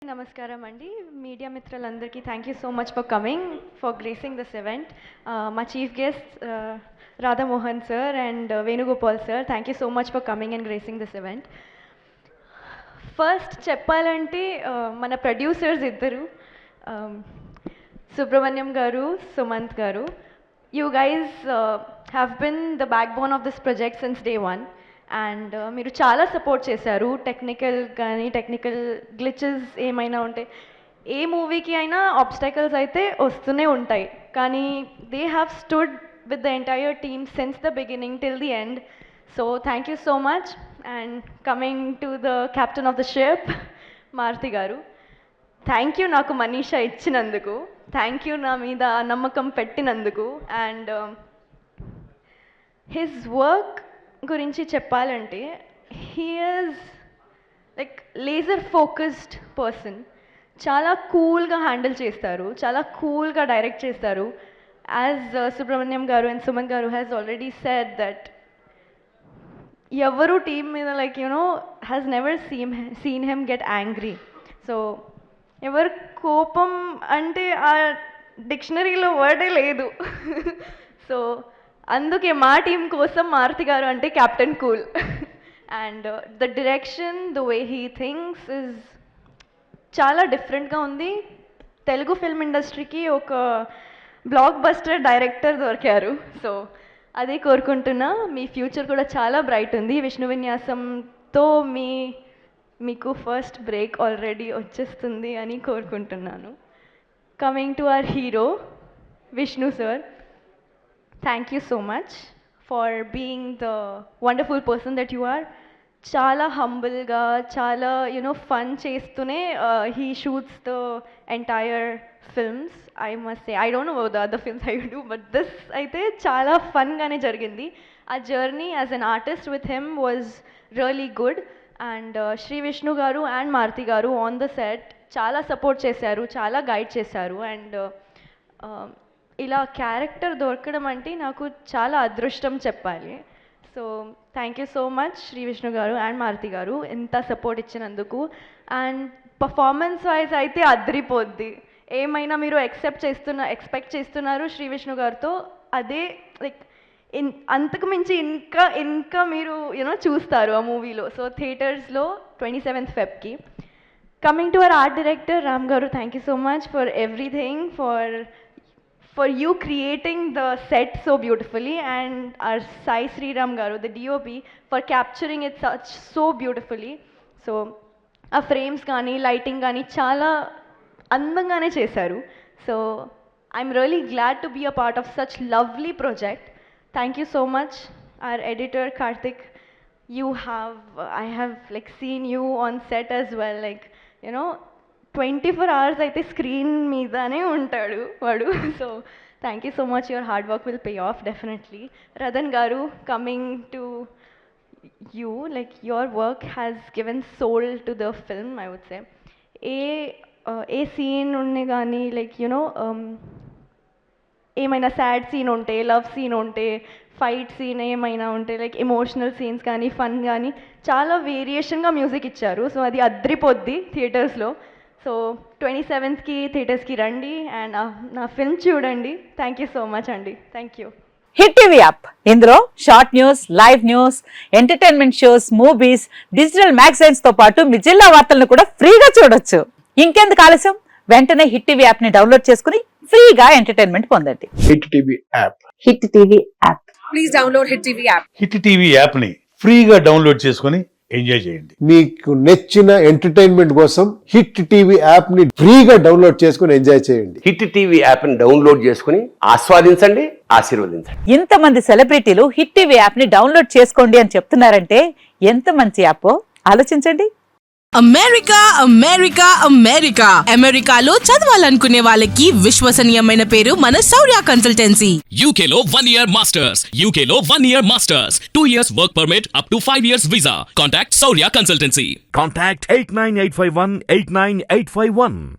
నమస్కారం అండి. మీడియా మిత్రులందరికీ thank you so much for coming, for gracing this event. మా chief guest Radhamohan sir and Venugopal sir, thank you so much for coming and gracing this event. First చెప్పాలంటే మన producers ఇద్దరు, Subrahmanyam garu, Sumanth garu. You guys have been the backbone of this project since day one. And మీరు చాలా support చేశారు. Technical glitches ఏమైనా ఉంటే, ఏ మూవీకి అయినా ఆబ్స్టకల్స్ అయితే వస్తూనే ఉంటాయి, కానీ they have stood with the entire team since the beginning till the end. So thank you so much. And coming to the captain of the ship, Maruti garu, thank you నాకు మనీషా ఇచ్చినందుకు, థ్యాంక్ యూ నా మీద నమ్మకం పెట్టినందుకు. అండ్ హిజ్ వర్క్ గురించి చెప్పాలంటే, he is like laser focused person. చాలా కూల్గా హ్యాండిల్ చేస్తారు, చాలా కూల్గా డైరెక్ట్ చేస్తారు. యాజ్ సుబ్రహ్మణ్యం గారు అండ్ సుమన్ గారు హ్యాస్ ఆల్రెడీ సెడ్ దట్ ఎవరు టీమ్ మీద like has never seen him get angry. So ఎవరు కోపం అంటే ఆ డిక్షనరీలో వర్డే లేదు. సో అందుకే మా టీం కోసం మారుతి గారు అంటే captain cool. And the direction, the way he things is చాలా డిఫరెంట్గా ఉంది. తెలుగు ఫిల్మ్ ఇండస్ట్రీకి ఒక బ్లాక్ బస్టర్ డైరెక్టర్ దొరికారు. సో అదే కోరుకుంటున్నా. మీ ఫ్యూచర్ కూడా చాలా బ్రైట్ ఉంది. విష్ణు విన్యాసంతో మీకు ఫస్ట్ బ్రేక్ ఆల్రెడీ వచ్చేస్తుంది అని కోరుకుంటున్నాను. Coming to our hero Vishnu sir, thank you so much for being the wonderful person that you are. చాలా హంబుల్గా, చాలా ఫన్ చేస్తూనే he shoots the entire films. I must say, I don't know the other films I do, but this అయితే చాలా ఫన్గానే జరిగింది. ఆ journey as an artist with him was really good. And Shri Vishnu garu and Maruti garu on the set చాలా support చేశారు, చాలా guide చేశారు. And ఇలా క్యారెక్టర్ దొరకడం అంటే నాకు చాలా అదృష్టం చెప్పాలి. So thank you so much Shri Vishnu garu and Maruti గారు ఇంత సపోర్ట్ ఇచ్చినందుకు. అండ్ పర్ఫార్మెన్స్ వైజ్ అయితే అదిరిపోద్ది. ఏమైనా మీరు ఎక్స్పెక్ట్ చేస్తున్నారు శ్రీ విష్ణు గారితో, అదే లైక్ అంతకు మించి ఇంకా మీరు చూస్తారు ఆ మూవీలో. సో థియేటర్స్లో 27th Febకి. Coming to our art director Ram garu, thank you so much for everything, for you creating the set so beautifully, and our Sai Sriram garu, the DOP, for capturing it so beautifully. So a frames gaani, lighting gaani chaala andangane chesaru. So I'm really glad to be a part of such lovely project. Thank you so much. Our editor Karthik, I have like seen you on set as well, like 24 hours అయితే స్క్రీన్ మీదనే ఉంటాడు వాడు. So thank you so much. Your hard work will pay off definitely. Ratan garu, coming to you, like your work has given soul to the film. I would say a scene ఉండే కానీ like ఏమైనా sad scene ఉంటే, love scene ఉంటే, fight scene ఏమైనా ఉంటే, like emotional scenes కానీ, fun కానీ చాలా వేరియేషన్గా మ్యూజిక్ ఇచ్చారు. సో అది అద్రిపోద్ది థియేటర్స్లో. సో 27th థియేటర్స్కి రండి అండ్ నా ఫిల్మ్ చూడండి. థ్యాంక్ యూ సో మచ్ అండి. Thank you. Hit TV app, ఇందులో short news, live news, entertainment shows, movies, digital magazines తో పాటు మీ జిల్లా వార్తలను కూడా ఫ్రీగా చూడొచ్చు. ఇంకెందుకు ఆలస్యం, వెంటనే హిట్ టీవీ యాప్ ని డౌన్లోడ్ చేసుకుని ఫ్రీగా ఎంటర్టైన్మెంట్ పొందండి. Hit TV app. Hit TV app. Please download hit TV app. Hit TV app ని ఫ్రీగా డౌన్లోడ్ చేసుకుని ఎంజాయ్ చేయండి. మీకు నచ్చిన ఎంటర్టైన్మెంట్ కోసం హిట్ టీవీ యాప్ ని ఫ్రీగా డౌన్లోడ్ చేసుకుని ఎంజాయ్ చేయండి. హిట్ టీవీ యాప్ ని డౌన్లోడ్ చేసుకుని ఆస్వాదించండి, ఆశీర్వదించండి. ఇంతమంది సెలబ్రిటీలు హిట్ టీవీ యాప్ ని డౌన్లోడ్ చేసుకోండి అని చెప్తున్నారంటే ఎంత మంచి యాప్ ఆలోచించండి. అమెరికా అమెరికాలో చదవాలనుకునే వాళ్ళకి విశ్వసనీయమైన పేరు మన శౌర్య కన్సల్టెన్సీ. UK లో 1 year masters, 2 years work permit up to 5 years visa. Contact Saurya Consultancy. Contact 89851 89851.